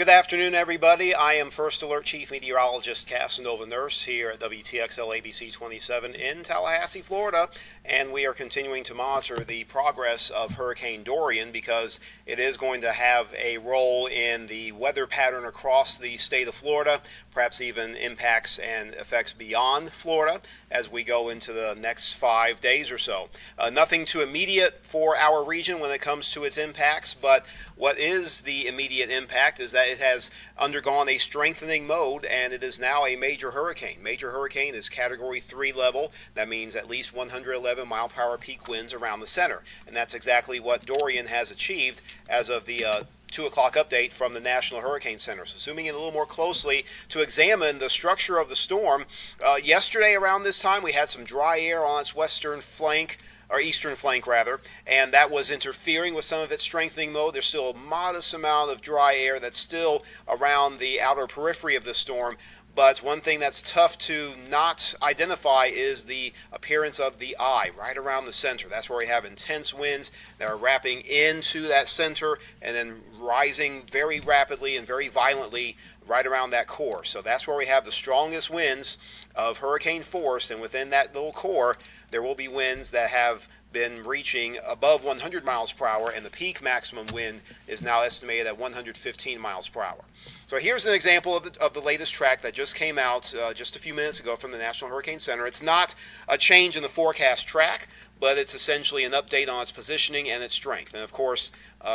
Good afternoon, everybody. I am First Alert Chief Meteorologist Casanova Nurse here at WTXL ABC 27 in Tallahassee, Florida, and we are continuing to monitor the progress of Hurricane Dorian because it is going to have a role in the weather pattern across the state of Florida, perhaps even impacts and effects beyond Florida as we go into the next 5 days or so. Nothing too immediate for our region when it comes to its impacts, but what is the immediate impact is that it has undergone a strengthening mode and it is now a major hurricane. Major hurricane is Category 3 level. That means at least 111 mile per hour peak winds around the center. And that's exactly what Dorian has achieved as of the 2 o'clock update from the National Hurricane Center. So zooming in a little more closely to examine the structure of the storm, yesterday around this time we had some dry air on its western flank, or eastern flank rather, and that was interfering with some of its strengthening mode. There's still a modest amount of dry air that's still around the outer periphery of the storm, but one thing that's tough to not identify is the appearance of the eye right around the center. That's where we have intense winds that are wrapping into that center and then rising very rapidly and very violently right around that core. So that's where we have the strongest winds of hurricane force, and within that little core there will be winds that have been reaching above 100 miles per hour, and the peak maximum wind is now estimated at 115 miles per hour. So here's an example of the latest track that just came out just a few minutes ago from the National Hurricane Center. It's not a change in the forecast track, but it's essentially an update on its positioning and its strength. And of course,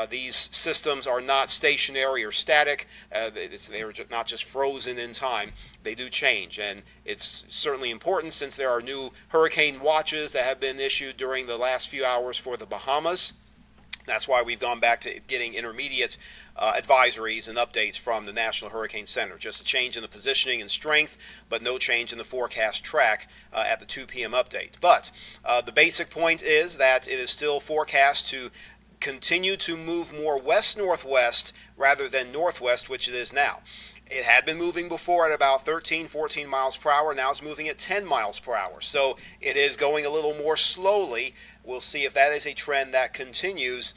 these systems are not stationary or static. They're not just frozen in time. They do change, and it's certainly important since there are new hurricane watches that have been issued during the last few hours for the Bahamas. That's why we've gone back to getting intermediate advisories and updates from the National Hurricane Center. Just a change in the positioning and strength, but no change in the forecast track at the 2 p.m. update. But the basic point is that it is still forecast to continue to move more west-northwest rather than northwest, which it is now. It had been moving before at about 13, 14 miles per hour. Now it's moving at 10 miles per hour. So it is going a little more slowly. We'll see if that is a trend that continues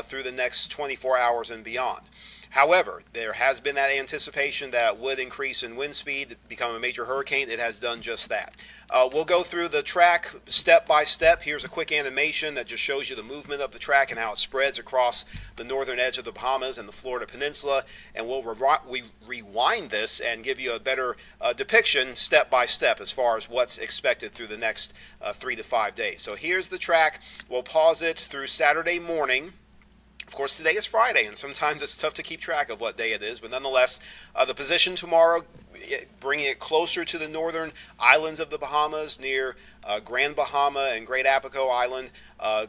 through the next 24 hours and beyond. However, there has been that anticipation that would increase in wind speed, become a major hurricane. It has done just that. We'll go through the track step by step. Here's a quick animation that just shows you the movement of the track and how it spreads across the northern edge of the Bahamas and the Florida Peninsula. And we'll rewind this and give you a better depiction step by step as far as what's expected through the next 3 to 5 days. So here's the track. We'll pause it through Saturday morning. Of course, today is Friday, and sometimes it's tough to keep track of what day it is, but nonetheless, the position tomorrow, bringing it closer to the northern islands of the Bahamas, near Grand Bahama and Great Apico Island,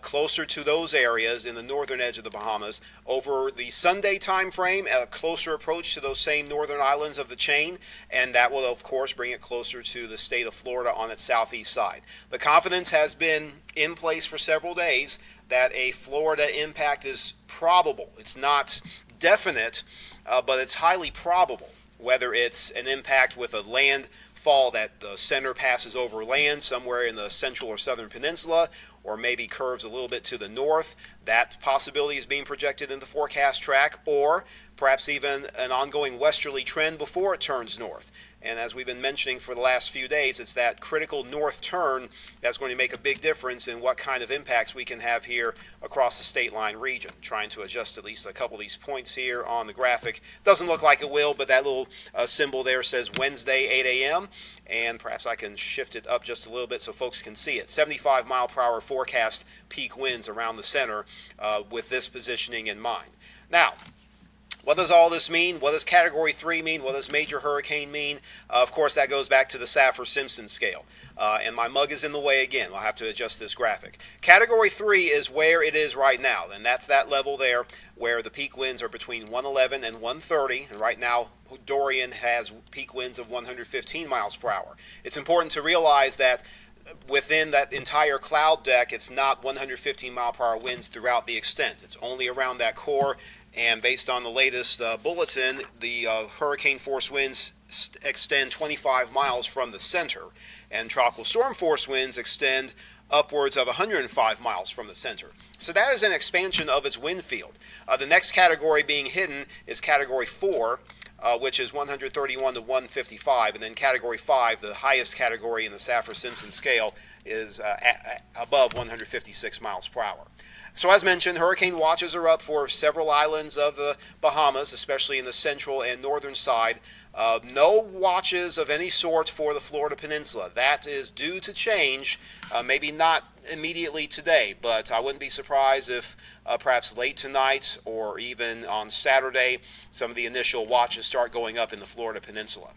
closer to those areas in the northern edge of the Bahamas. Over the Sunday time frame, a closer approach to those same northern islands of the chain, and that will, of course, bring it closer to the state of Florida on its southeast side. The confidence has been in place for several days that a Florida impact is probable. It's not definite, but it's highly probable. Whether it's an impact with a landfall that the center passes over land somewhere in the central or southern peninsula, or maybe curves a little bit to the north, that possibility is being projected in the forecast track, or perhaps even an ongoing westerly trend before it turns north. And as we've been mentioning for the last few days, it's that critical north turn that's going to make a big difference in what kind of impacts we can have here across the state line region. Trying to adjust at least a couple of these points here on the graphic. Doesn't look like it will, but that little symbol there says Wednesday 8 a.m. And perhaps I can shift it up just a little bit so folks can see it. 75 mile per hour forecast peak winds around the center with this positioning in mind. Now, what does all this mean? What does Category 3 mean? What does major hurricane mean? Of course, that goes back to the Saffir-Simpson scale. And my mug is in the way again. I'll have to adjust this graphic. Category 3 is where it is right now, and that's that level there where the peak winds are between 111 and 130. And right now, Dorian has peak winds of 115 miles per hour. It's important to realize that within that entire cloud deck, it's not 115 mile per hour winds throughout the extent. It's only around that core And based on the latest bulletin, the hurricane force winds extend 25 miles from the center, and tropical storm force winds extend upwards of 105 miles from the center. So that is an expansion of its wind field. The next category being hidden is Category 4, which is 131 to 155, and then Category 5, the highest category in the Saffir-Simpson scale, is above 156 miles per hour. So as mentioned, hurricane watches are up for several islands of the Bahamas, especially in the central and northern side. No watches of any sort for the Florida Peninsula. That is due to change, maybe not immediately today, but I wouldn't be surprised if perhaps late tonight or even on Saturday, some of the initial watches start going up in the Florida Peninsula.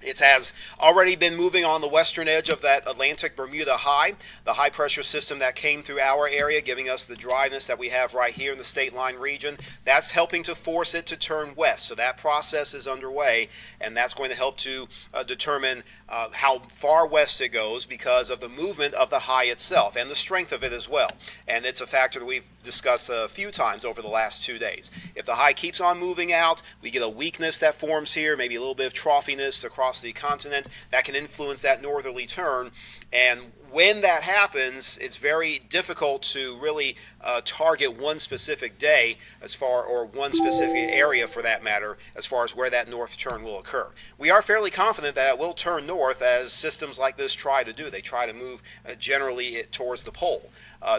It has already been moving on the western edge of that Atlantic Bermuda high, the high pressure system that came through our area, giving us the dryness that we have right here in the state line region. That's helping to force it to turn west. So that process is underway, and that's going to help to determine how far west it goes because of the movement of the high itself and the strength of it as well. And it's a factor that we've discussed a few times over the last 2 days. If the high keeps on moving out, we get a weakness that forms here, maybe a little bit of troughiness across the continent that can influence that northerly turn. And when that happens, it's very difficult to really target one specific day or one specific area for that matter, as far as where that north turn will occur. We are fairly confident that it will turn north, as systems like this try to do. They try to move generally towards the pole,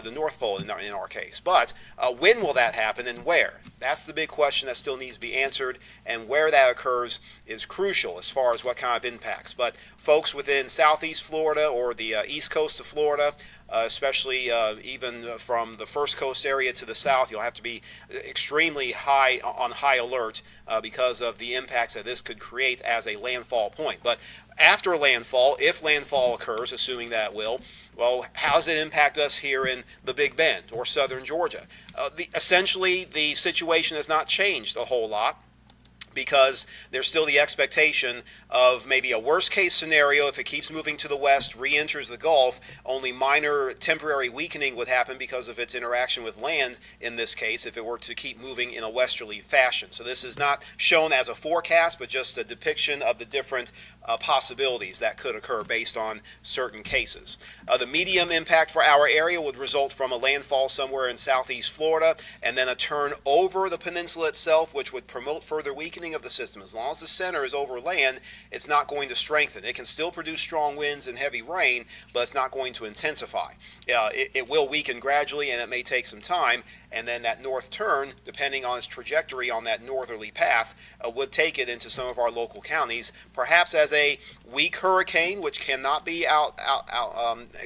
the North Pole in our case. But when will that happen and where? That's the big question that still needs to be answered, and where that occurs is crucial as far as what kind of impacts. But folks within southeast Florida or the east coast of Florida, especially even from the First Coast area to the south, you'll have to be extremely on high alert because of the impacts that this could create as a landfall point. But after landfall, if landfall occurs, assuming that will, well, how does it impact us here in the Big Bend or southern Georgia? Essentially, the situation has not changed a whole lot, because there's still the expectation of maybe a worst-case scenario if it keeps moving to the west, re-enters the Gulf. Only minor temporary weakening would happen because of its interaction with land in this case if it were to keep moving in a westerly fashion. So this is not shown as a forecast, but just a depiction of the different possibilities that could occur based on certain cases. The medium impact for our area would result from a landfall somewhere in southeast Florida and then a turn over the peninsula itself, which would promote further weakening of the system. As long as the center is over land, it's not going to strengthen. It can still produce strong winds and heavy rain, but it's not going to intensify. It will weaken gradually, and it may take some time, and then that north turn, depending on its trajectory on that northerly path, would take it into some of our local counties, perhaps as a weak hurricane, which cannot be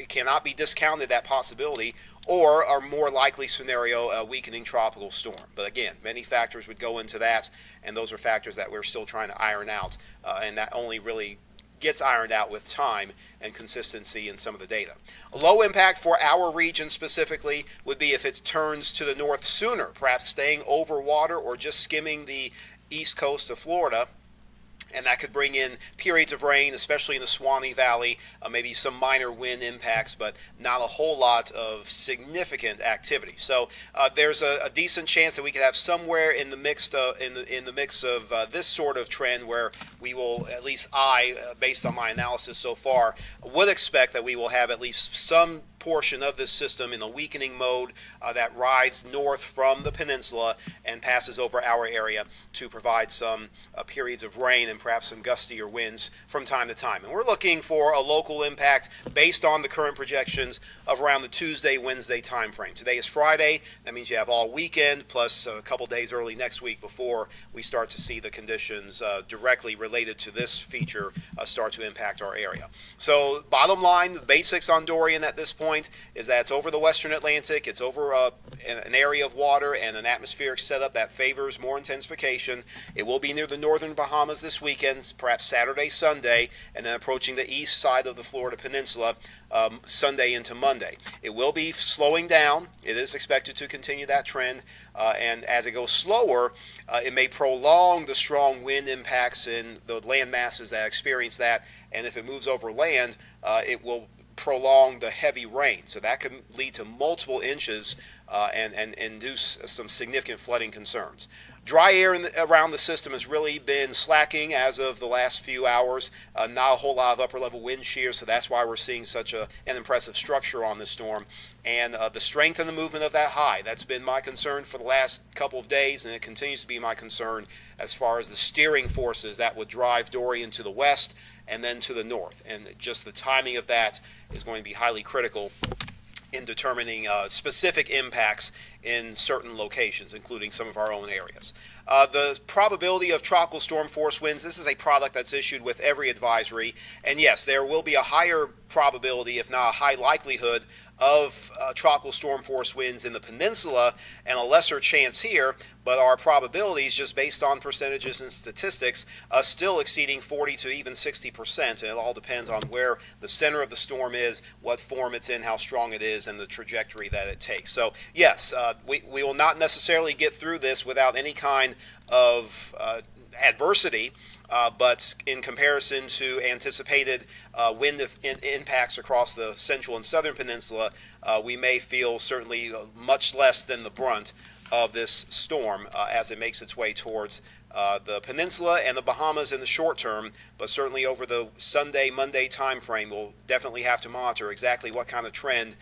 cannot be discounted, that possibility, or a more likely scenario, a weakening tropical storm. But again, many factors would go into that, and those are factors that we're still trying to iron out, and that only really gets ironed out with time and consistency in some of the data. A low impact for our region specifically would be if it turns to the north sooner, perhaps staying over water or just skimming the east coast of Florida. And that could bring in periods of rain, especially in the Swanee Valley, maybe some minor wind impacts, but not a whole lot of significant activity. So there's a decent chance that we could have somewhere in the mix of this sort of trend where we will, at least based on my analysis so far, would expect that we will have at least some portion of this system in a weakening mode that rides north from the peninsula and passes over our area to provide some periods of rain and perhaps some gustier winds from time to time. And we're looking for a local impact based on the current projections of around the Tuesday, Wednesday time frame. Today is Friday. That means you have all weekend plus a couple days early next week before we start to see the conditions directly related to this feature start to impact our area. So bottom line, the basics on Dorian at this point is that it's over the western Atlantic, it's over an area of water and an atmospheric setup that favors more intensification. It will be near the northern Bahamas this weekend, perhaps Saturday, Sunday, and then approaching the east side of the Florida Peninsula Sunday into Monday. It will be slowing down. It is expected to continue that trend, and as it goes slower, it may prolong the strong wind impacts in the land masses that experience that, and if it moves over land, it will prolong the heavy rain. So that could lead to multiple inches and induce some significant flooding concerns. Dry air around the system has really been slacking as of the last few hours. Not a whole lot of upper level wind shear, so that's why we're seeing such an impressive structure on this storm. And the strength and the movement of that high, that's been my concern for the last couple of days, and it continues to be my concern as far as the steering forces that would drive Dorian to the west and then to the north. And just the timing of that is going to be highly critical in determining specific impacts in certain locations, including some of our own areas. The probability of tropical storm force winds, this is a product that's issued with every advisory, and yes, there will be a higher probability, if not a high likelihood, of tropical storm force winds in the peninsula and a lesser chance here, but our probabilities, just based on percentages and statistics, still exceeding 40 to even 60%, and it all depends on where the center of the storm is, what form it's in, how strong it is, and the trajectory that it takes. So yes, we will not necessarily get through this without any kind of adversity, but in comparison to anticipated wind impacts across the central and southern peninsula, we may feel certainly much less than the brunt of this storm as it makes its way towards the peninsula and the Bahamas in the short term, but certainly over the Sunday, Monday time frame, we'll definitely have to monitor exactly what kind of trend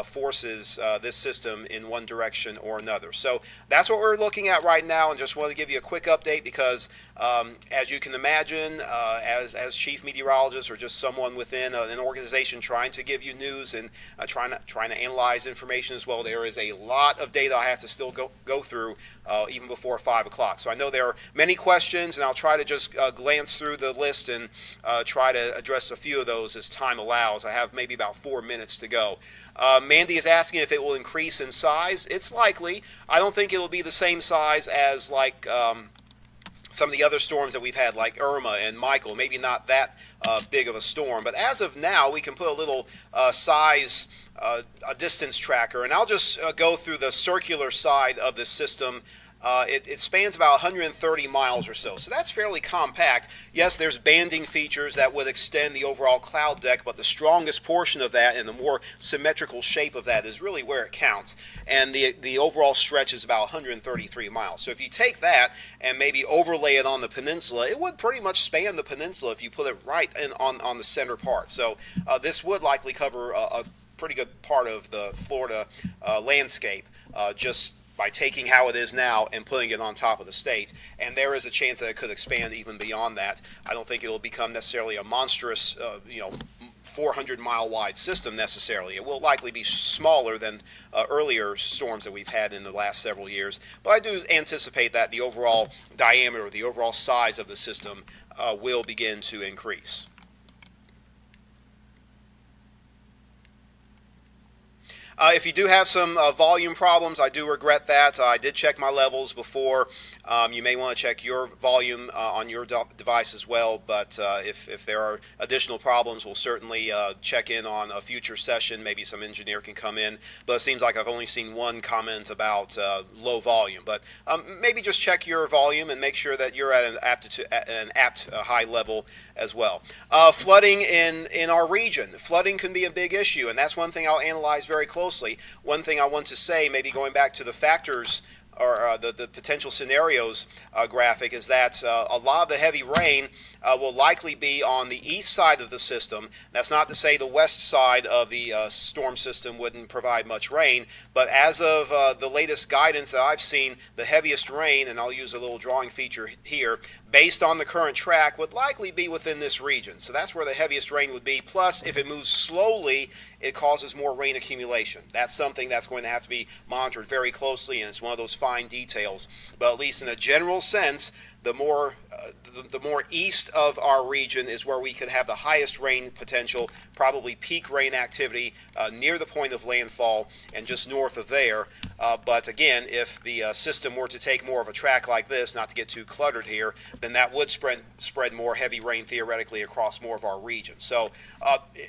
forces this system in one direction or another. So that's what we're looking at right now, and just want to give you a quick update because as you can imagine, as chief meteorologist or just someone within an organization trying to give you news and trying to analyze information as well, there is a lot of data I have to still go through even before 5 o'clock. So I know there are many questions, and I'll try to just glance through the list and try to address a few of those as time allows. I have maybe about 4 minutes to go. Mandy is asking if it will increase in size. It's likely. I don't think it will be the same size as like some of the other storms that we've had, like Irma and Michael. Maybe not that big of a storm, but as of now, we can put a little size a distance tracker, and I'll just go through the circular side of the system. It spans about 130 miles or so, so that's fairly compact. Yes, there's banding features that would extend the overall cloud deck, but the strongest portion of that and the more symmetrical shape of that is really where it counts, and the overall stretch is about 133 miles. So if you take that and maybe overlay it on the peninsula, it would pretty much span the peninsula if you put it right in on the center part. So this would likely cover a pretty good part of the Florida landscape, just by taking how it is now and putting it on top of the state. And there is a chance that it could expand even beyond that. I don't think it will become necessarily a monstrous, 400-mile wide system necessarily. It will likely be smaller than earlier storms that we've had in the last several years. But I do anticipate that the overall diameter, the overall size of the system will begin to increase. If you do have some volume problems, I do regret that. I did check my levels before. You may want to check your volume on your device as well, but if there are additional problems, we'll certainly check in on a future session. Maybe some engineer can come in, but it seems like I've only seen one comment about low volume. But maybe just check your volume and make sure that you're at an apt high level as well. Flooding in our region. Flooding can be a big issue, and that's one thing I'll analyze very closely. One thing I want to say, maybe going back to the factors or the potential scenarios graphic, is that a lot of the heavy rain will likely be on the east side of the system. That's not to say the west side of the storm system wouldn't provide much rain, but as of the latest guidance that I've seen, the heaviest rain, and I'll use a little drawing feature here, based on the current track, would likely be within this region. So that's where the heaviest rain would be. Plus, if it moves slowly, it causes more rain accumulation. That's something that's going to have to be monitored very closely, and it's one of those fine details. But at least in a general sense, the more east of our region is where we could have the highest rain potential, probably peak rain activity near the point of landfall and just north of there. But again, if the system were to take more of a track like this, not to get too cluttered here, then that would spread more heavy rain theoretically across more of our region. So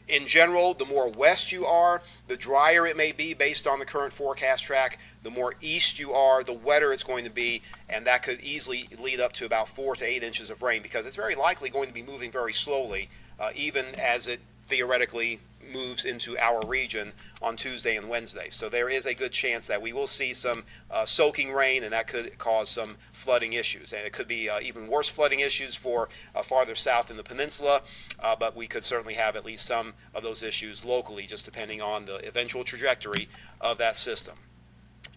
in general, the more west you are, the drier it may be based on the current forecast track. The more east you are, the wetter it's going to be, and that could easily lead up to about 4 to 8 inches of rain, because it's very likely going to be moving very slowly, even as it theoretically moves into our region on Tuesday and Wednesday. So there is a good chance that we will see some soaking rain, and that could cause some flooding issues. And it could be even worse flooding issues for farther south in the peninsula, but we could certainly have at least some of those issues locally, just depending on the eventual trajectory of that system.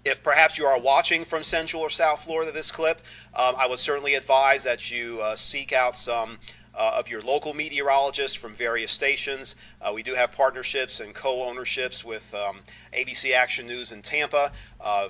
If perhaps you are watching from Central or South Florida this clip, I would certainly advise that you seek out some of your local meteorologists from various stations. We do have partnerships and co-ownerships with ABC Action News in Tampa.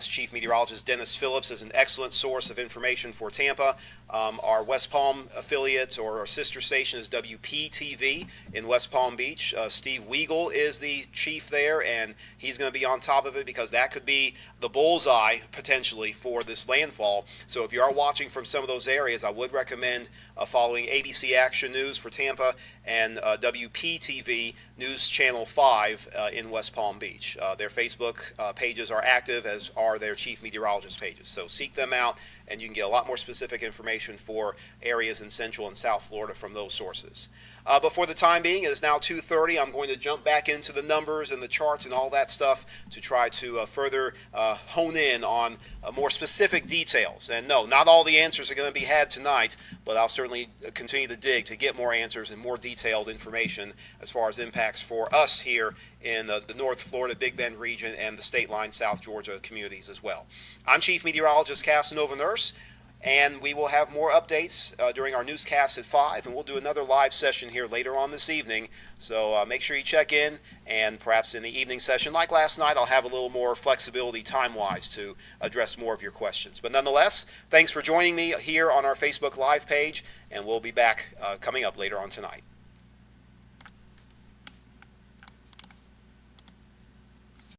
Chief Meteorologist Dennis Phillips is an excellent source of information for Tampa. Our West Palm affiliate or our sister station is WPTV in West Palm Beach. Steve Weigel is the chief there, and he's going to be on top of it because that could be the bullseye potentially for this landfall. So if you are watching from some of those areas, I would recommend following ABC Action News for Tampa and WPTV News Channel 5 in West Palm Beach. Their Facebook pages are active, as are their chief meteorologist pages. So seek them out, and you can get a lot more specific information for areas in Central and South Florida from those sources. But for the time being, it is now 2:30. I'm going to jump back into the numbers and the charts and all that stuff to try to further hone in on more specific details. And no, not all the answers are going to be had tonight, but I'll certainly continue to dig to get more answers and more detailed information as far as impacts for us here in the North Florida, Big Bend region, and the state line South Georgia communities as well. I'm Chief Meteorologist Casanova Nurse, and we will have more updates during our newscast at 5, and we'll do another live session here later on this evening. So make sure you check in, and perhaps in the evening session, like last night, I'll have a little more flexibility time-wise to address more of your questions. But nonetheless, thanks for joining me here on our Facebook Live page, and we'll be back coming up later on tonight.